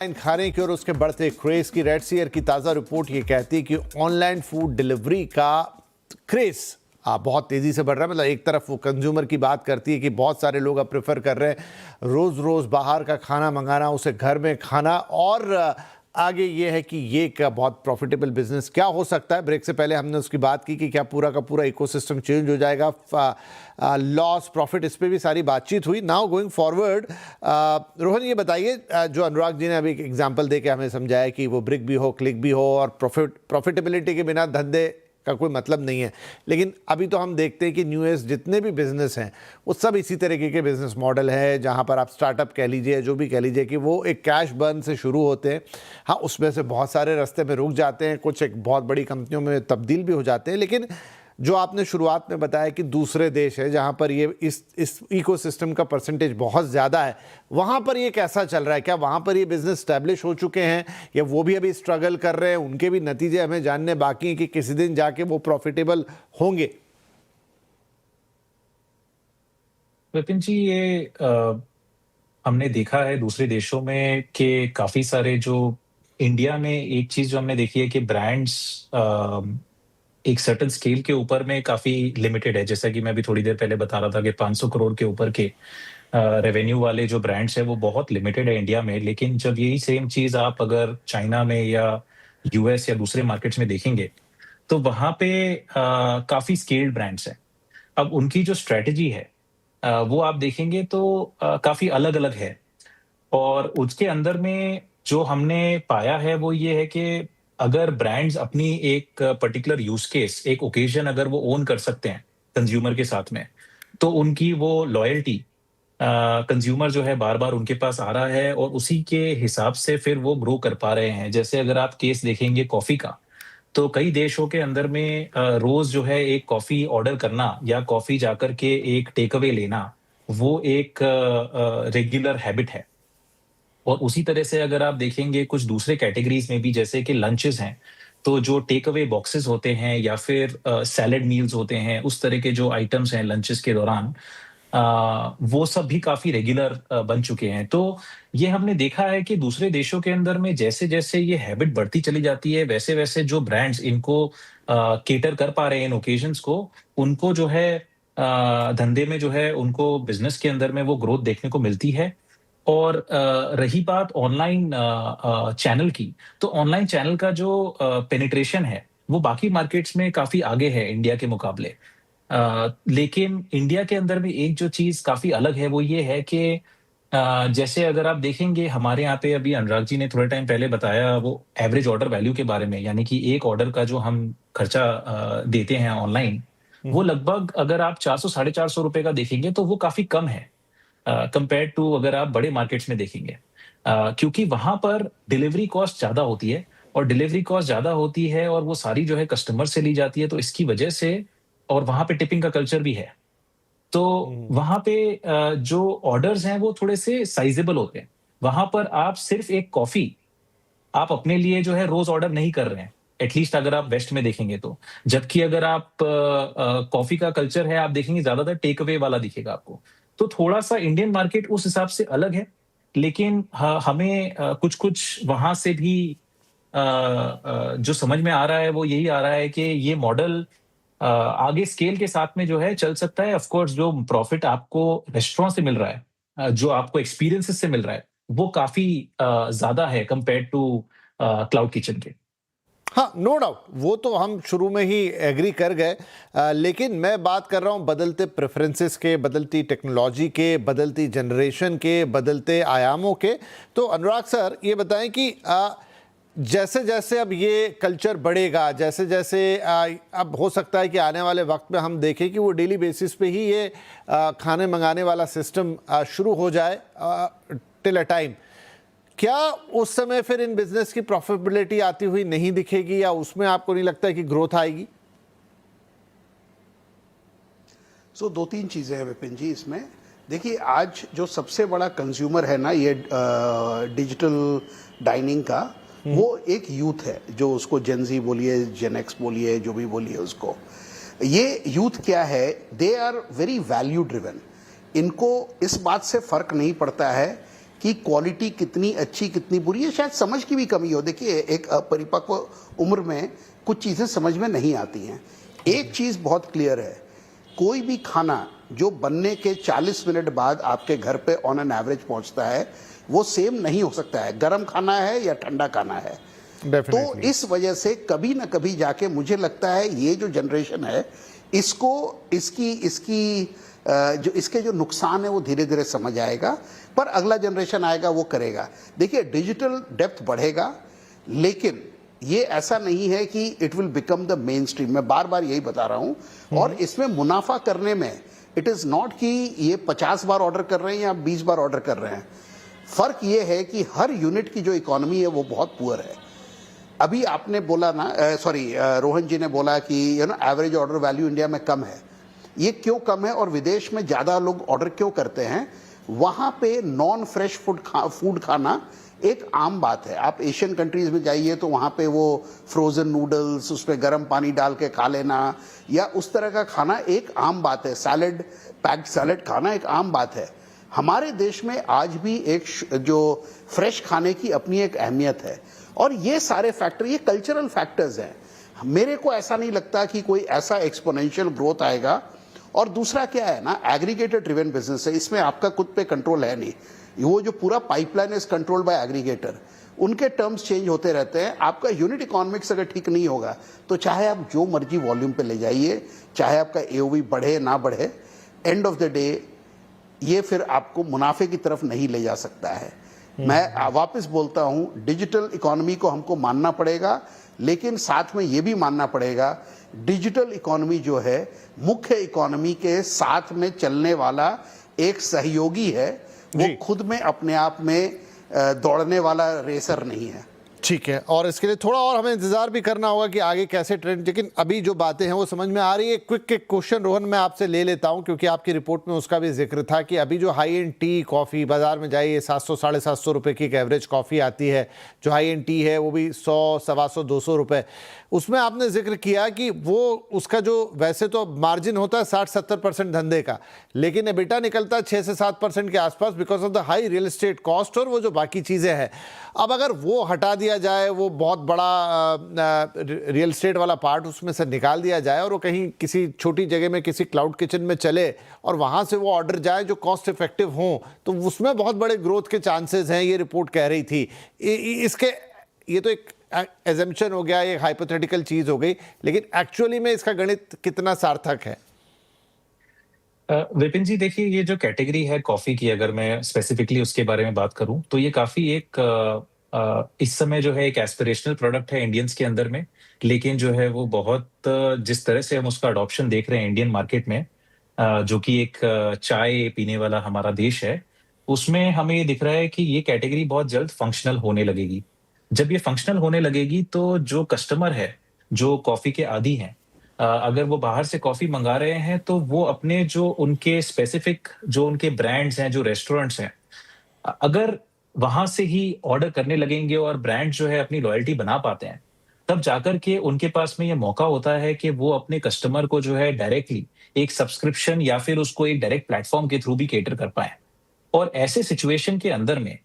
खाने की और उसके बढ़ते क्रेज की रेड सीयर की ताज़ा रिपोर्ट ये कहती है कि ऑनलाइन फूड डिलीवरी का क्रेज बहुत तेज़ी से बढ़ रहा है। मतलब एक तरफ वो कंज्यूमर की बात करती है कि बहुत सारे लोग अब प्रेफर कर रहे हैं रोज़ रोज़ बाहर का खाना मंगाना, उसे घर में खाना, और आगे ये है कि ये का बहुत प्रॉफिटेबल बिजनेस क्या हो सकता है। ब्रेक से पहले हमने उसकी बात की कि क्या पूरा का पूरा इकोसिस्टम चेंज हो जाएगा, लॉस प्रॉफिट, इस पे भी सारी बातचीत हुई। नाउ गोइंग फॉरवर्ड, रोहन ये बताइए, जो अनुराग जी ने अभी एक एग्जांपल दे के हमें समझाया कि वो ब्रिक भी हो, क्लिक भी हो, और प्रॉफिटेबिलिटी के बिना धंधे का कोई मतलब नहीं है, लेकिन अभी तो हम देखते हैं कि न्यूएस्ट जितने भी बिजनेस हैं वो सब इसी तरीके के बिजनेस मॉडल है, जहां पर आप स्टार्टअप कह लीजिए, जो भी कह लीजिए, कि वो एक कैश बर्न से शुरू होते हैं। हाँ, उसमें से बहुत सारे रास्ते में रुक जाते हैं, कुछ एक बहुत बड़ी कंपनियों में तब्दील भी हो जाते हैं, लेकिन जो आपने शुरुआत में बताया कि दूसरे देश है जहां पर ये इस इकोसिस्टम का परसेंटेज बहुत ज़्यादा है, वहां पर ये कैसा चल रहा है? क्या वहां पर ये बिजनेस स्टैब्लिश हो चुके हैं या वो भी अभी स्ट्रगल कर रहे हैं? उनके भी नतीजे हमें जानने बाकी हैं कि किसी दिन जाके वो प्रॉफिटेबल होंगे। विपिन जी, ये हमने देखा है दूसरे देशों में कि काफ़ी सारे जो इंडिया में एक चीज़ जो हमने देखी है कि ब्रांड्स एक सर्टेन स्केल के ऊपर में काफ़ी लिमिटेड है। जैसा कि मैं अभी थोड़ी देर पहले बता रहा था कि 500 करोड़ के ऊपर के रेवेन्यू वाले जो ब्रांड्स हैं वो बहुत लिमिटेड है इंडिया में। लेकिन जब यही सेम चीज़ आप अगर चाइना में या यूएस या दूसरे मार्केट्स में देखेंगे, तो वहाँ पे काफ़ी स्केल्ड ब्रांड्स हैं। अब उनकी जो स्ट्रैटेजी है वो आप देखेंगे तो काफ़ी अलग-अलग है, और उसके अंदर में जो हमने पाया है वो ये है कि अगर ब्रांड्स अपनी एक पर्टिकुलर यूज़ केस, एक ओकेज़न अगर वो ओन कर सकते हैं कंज़्यूमर के साथ में, तो उनकी वो लॉयल्टी कंज़्यूमर जो है बार-बार उनके पास आ रहा है और उसी के हिसाब से फिर वो ग्रो कर पा रहे हैं। जैसे अगर आप केस देखेंगे कॉफ़ी का, तो कई देशों के अंदर में रोज़ जो है एक कॉफ़ी ऑर्डर करना या कॉफ़ी जाकर के एक टेक अवे लेना, वो एक रेगुलर हैबिट है। और उसी तरह से अगर आप देखेंगे कुछ दूसरे कैटेगरीज़ में भी, जैसे कि लंचेज़ हैं, तो जो टेक अवे बॉक्सेस होते हैं या फिर सैलेड मील्स होते हैं, उस तरह के जो आइटम्स हैं लंचेज़ के दौरान, वो सब भी काफ़ी रेगुलर बन चुके हैं। तो ये हमने देखा है कि दूसरे देशों के अंदर में जैसे-जैसे ये हैबिट बढ़ती चली जाती है, वैसे-वैसे जो ब्रांड्स इनको कैटर कर पा रहे हैं इन ओकेशंस को, उनको जो है धंधे में जो है उनको बिज़नेस के अंदर में वो ग्रोथ देखने को मिलती है। और रही बात ऑनलाइन चैनल की, तो ऑनलाइन चैनल का जो पेनिट्रेशन है, वो बाकी मार्केट्स में काफ़ी आगे है इंडिया के मुकाबले। लेकिन इंडिया के अंदर में एक जो चीज़ काफ़ी अलग है, वो ये है कि जैसे अगर आप देखेंगे हमारे यहाँ पे अभी अनुराग जी ने थोड़े टाइम पहले बताया वो एवरेज ऑर्डर वैल्यू के बारे में, यानी कि एक ऑर्डर का जो हम खर्चा देते हैं ऑनलाइन, वो लगभग अगर आप 400 साढ़े 400 रुपए का देखेंगे, तो वो काफ़ी कम है कंपेयर्ड टू अगर आप बड़े मार्केट्स में देखेंगे। क्योंकि वहाँ पर डिलीवरी कॉस्ट ज़्यादा होती है, और डिलीवरी कॉस्ट ज़्यादा होती है और वो सारी जो है कस्टमर से ली जाती है, तो इसकी वजह से, और वहाँ पे टिपिंग का कल्चर भी है। तो वहाँ पे जो ऑर्डर्स हैं वो थोड़े-से साइज़ेबल होते हैं। वहाँ पर आप सिर्फ़ एक कॉफ़ी आप अपने लिए जो है रोज़ ऑर्डर नहीं कर रहे हैं, एटलीस्ट अगर आप वेस्ट में देखेंगे तो। जबकि अगर आप कॉफ़ी का कल्चर है, आप देखेंगे ज़्यादातर टेक अवे वाला दिखेगा आपको। तो थोड़ा-सा इंडियन मार्केट उस हिसाब से अलग है, लेकिन ह हमें कुछ-कुछ वहाँ से भी जो समझ में आ रहा है वो यही आ रहा है कि ये मॉडल आगे स्केल के साथ में जो है चल सकता है। ऑफ कोर्स जो प्रॉफिट आपको रेस्टोरेंट से मिल रहा है, जो आपको एक्सपीरियंसेस से मिल रहा है, वो काफ़ी ज़्यादा है कंपेयर्ड टू क्लाउड किचन के। हाँ, नो डाउट, वो तो हम शुरू में ही एग्री कर गए, लेकिन मैं बात कर रहा हूँ बदलते प्रेफरेंसेस के, बदलती टेक्नोलॉजी के, बदलती जनरेशन के, बदलते आयामों के। तो अनुराग सर ये बताएं कि जैसे जैसे अब ये कल्चर बढ़ेगा, जैसे जैसे अब हो सकता है कि आने वाले वक्त में हम देखें कि वो डेली बेसिस पे ही ये खाने मंगाने वाला सिस्टम शुरू हो जाए टिल अ टाइम, क्या उस समय फिर इन बिजनेस की प्रॉफिटेबिलिटी आती हुई नहीं दिखेगी, या उसमें आपको नहीं लगता है कि ग्रोथ आएगी? दो तीन चीज़ें हैं विपिन जी इसमें। देखिए, आज जो सबसे बड़ा कंज्यूमर है ना ये डिजिटल डाइनिंग का, वो एक यूथ है, जो उसको जेन ज़ी बोलिए, जेन एक्स बोलिए, जो भी बोलिए उसको। ये यूथ क्या है, they are very value driven. इनको इस बात से फर्क नहीं पड़ता है कि क्वालिटी कितनी अच्छी कितनी बुरी है, शायद समझ की भी कमी हो। देखिए एक परिपक्व उम्र में कुछ चीज़ें समझ में नहीं आती हैं। एक चीज़ बहुत क्लियर है, कोई भी खाना जो बनने के 40 मिनट बाद आपके घर पे ऑन एन एवरेज पहुंचता है वो सेम नहीं हो सकता है, गर्म खाना है या ठंडा खाना है। तो इस वजह से कभी ना कभी जाके मुझे लगता है ये जो जनरेशन है इसको इसके जो नुकसान है वो धीरे धीरे समझ आएगा, पर अगला जनरेशन आएगा वो करेगा। देखिए डिजिटल डेप्थ बढ़ेगा, लेकिन ये ऐसा नहीं है कि it will become the main stream. मैं बार बार यही बता रहा हूं। और इसमें मुनाफा करने में इट इज नॉट कि ये 50 बार ऑर्डर कर रहे हैं या 20 बार ऑर्डर कर रहे हैं। फर्क ये है कि हर यूनिट की जो इकोनॉमी है वो बहुत पुअर है। अभी आपने बोला ना, रोहन जी ने बोला कि एवरेज ऑर्डर वैल्यू इंडिया में कम है। ये क्यों कम है और विदेश में ज़्यादा लोग ऑर्डर क्यों करते हैं? वहाँ पे नॉन फ्रेश फूड खाना एक आम बात है। आप एशियन कंट्रीज़ में जाइए तो वहाँ पे वो फ्रोज़न नूडल्स, उसमें गर्म पानी डाल के खा लेना या उस तरह का खाना एक आम बात है। सैलड, पैक्ड सैलड खाना एक आम बात है। हमारे देश में आज भी एक जो फ्रेश खाने की अपनी एक अहमियत है, और ये सारे फैक्टर, ये कल्चरल फैक्टर्स हैं। मेरे को ऐसा नहीं लगता कि कोई ऐसा एक्सपोनेंशियल ग्रोथ आएगा। और दूसरा क्या है ना, एग्रीगेटर ड्रिवन बिजनेस है, इसमें आपका खुद पे कंट्रोल है नहीं। वो जो पूरा pipeline is controlled by aggregator, उनके टर्म्स चेंज होते रहते हैं। आपका यूनिट इकोनॉमिक्स अगर ठीक नहीं होगा तो चाहे आप जो मर्जी वॉल्यूम पे ले जाइए, चाहे आपका एओवी बढ़े ना बढ़े, एंड ऑफ द डे ये फिर आपको मुनाफे की तरफ नहीं ले जा सकता है। मैं वापस बोलता हूं, डिजिटल इकोनॉमी को हमको मानना पड़ेगा, लेकिन साथ में ये भी मानना पड़ेगा डिजिटल इकोनॉमी जो है मुख्य इकोनॉमी के साथ में चलने वाला एक सहयोगी है। वो खुद में अपने आप में दौड़ने वाला रेसर नहीं है। ठीक है, और इसके लिए थोड़ा और हमें इंतजार भी करना होगा कि आगे कैसे ट्रेंड, लेकिन अभी जो बातें हैं वो समझ में आ रही है। क्विक क्वेश्चन रोहन मैं आपसे ले लेता हूं, क्योंकि आपकी रिपोर्ट में उसका भी जिक्र था कि अभी जो हाई एंड टी कॉफ़ी बाजार में जाइए 700 साढ़े 700 रुपये की एक एवरेज कॉफ़ी आती है। जो हाई एंड टी है वो भी 100 सवा 100 200 रुपये। उसमें आपने जिक्र किया कि वो उसका जो वैसे तो मार्जिन होता है 60-70% धंधे का, लेकिन एबिटा निकलता है 6 से 7% के आसपास because of the high real estate cost और वो जो बाकी चीज़ें हैं। अब अगर वो हटा दिया जाए, वो बहुत बड़ा रियल एस्टेट वाला पार्ट उसमें से निकाल दिया जाए और वो कहीं किसी छोटी जगह में किसी क्लाउड किचन में चले और वहाँ से वो ऑर्डर जाए जो कॉस्ट इफेक्टिव हों, तो उसमें बहुत बड़े ग्रोथ के चांसेस हैं, ये रिपोर्ट कह रही थी। इसके ये तो एक एजम्पशन हो गया, एक हाइपोथेटिकल चीज हो गई, लेकिन एक्चुअली में इसका गणित कितना सार्थक है? विपिन जी देखिए, ये जो कैटेगरी है कॉफी की, अगर मैं स्पेसिफिकली उसके बारे में बात करूं तो ये काफी इस समय जो है एक एस्पिरेशनल प्रोडक्ट है इंडियंस के अंदर में, लेकिन जो है वो बहुत जिस तरह से हम उसका अडॉप्शन देख रहे हैं इंडियन मार्केट में, जो कि एक चाय पीने वाला हमारा देश है, उसमें हमें ये दिख रहा है कि ये कैटेगरी बहुत जल्द फंक्शनल होने लगेगी। जब ये फंक्शनल होने लगेगी तो जो कस्टमर है, जो कॉफी के आदी हैं, अगर वो बाहर से कॉफी मंगा रहे हैं तो वो अपने जो उनके स्पेसिफिक जो उनके ब्रांड्स हैं, जो रेस्टोरेंट्स हैं, अगर वहां से ही ऑर्डर करने लगेंगे और ब्रांड जो है अपनी लॉयल्टी बना पाते हैं, तब जाकर के उनके पास में ये मौका होता है कि वो अपने कस्टमर को जो है डायरेक्टली एक सब्सक्रिप्शन या फिर उसको एक डायरेक्ट प्लेटफॉर्म के थ्रू भी केटर कर पाए। और ऐसे सिचुएशन के अंदर में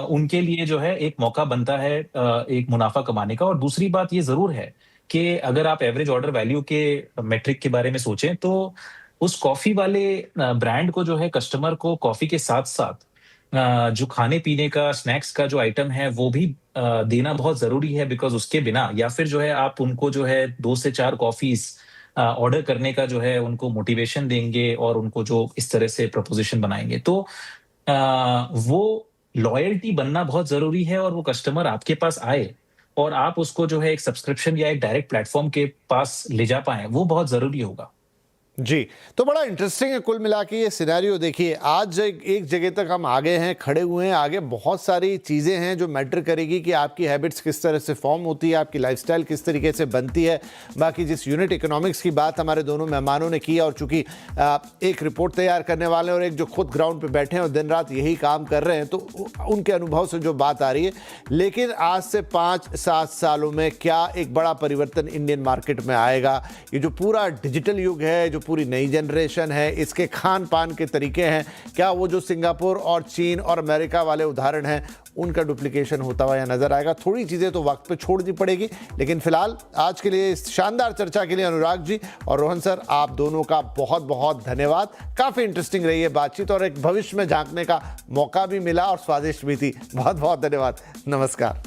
उनके लिए जो है एक मौका बनता है एक मुनाफा कमाने का। और दूसरी बात ये जरूर है कि अगर आप एवरेज ऑर्डर वैल्यू के मेट्रिक के बारे में सोचें तो उस कॉफी वाले ब्रांड को जो है कस्टमर को कॉफी के साथ साथ जो खाने पीने का स्नैक्स का जो आइटम है वो भी देना बहुत जरूरी है, बिकॉज उसके बिना या फिर जो है आप उनको जो है 2 से 4 कॉफीज ऑर्डर करने का जो है उनको मोटिवेशन देंगे और उनको जो इस तरह से प्रपोजिशन बनाएंगे तो वो लॉयल्टी बनना बहुत जरूरी है और वो कस्टमर आपके पास आए और आप उसको जो है एक सब्सक्रिप्शन या एक डायरेक्ट प्लेटफॉर्म के पास ले जा पाए, वो बहुत जरूरी होगा। जी, तो बड़ा इंटरेस्टिंग है कुल मिला के ये सिनेरियो। देखिए आज एक जगह तक हम आगे हैं, खड़े हुए हैं, आगे बहुत सारी चीज़ें हैं जो मैटर करेगी कि आपकी हैबिट्स किस तरह से फॉर्म होती है, आपकी लाइफस्टाइल किस तरीके से बनती है। बाकी जिस यूनिट इकोनॉमिक्स की बात हमारे दोनों मेहमानों ने की, और चूंकि एक रिपोर्ट तैयार करने वाले और एक जो खुद ग्राउंड पर बैठे हैं और दिन रात यही काम कर रहे हैं, तो उनके अनुभव से जो बात आ रही है। लेकिन आज से 5-7 सालों में क्या एक बड़ा परिवर्तन इंडियन मार्केट में आएगा? ये जो पूरा डिजिटल युग है, जो पूरी नई जनरेशन है, इसके खान पान के तरीके हैं, क्या वो जो सिंगापुर और चीन और अमेरिका वाले उदाहरण हैं उनका डुप्लीकेशन होता हुआ या नजर आएगा। थोड़ी चीज़ें तो वक्त पे छोड़नी पड़ेगी, लेकिन फिलहाल आज के लिए इस शानदार चर्चा के लिए अनुराग जी और रोहन सर, आप दोनों का बहुत बहुत धन्यवाद। काफ़ी इंटरेस्टिंग रही है बातचीत और एक भविष्य में झांकने का मौका भी मिला और स्वादिष्ट भी थी। बहुत बहुत धन्यवाद। नमस्कार।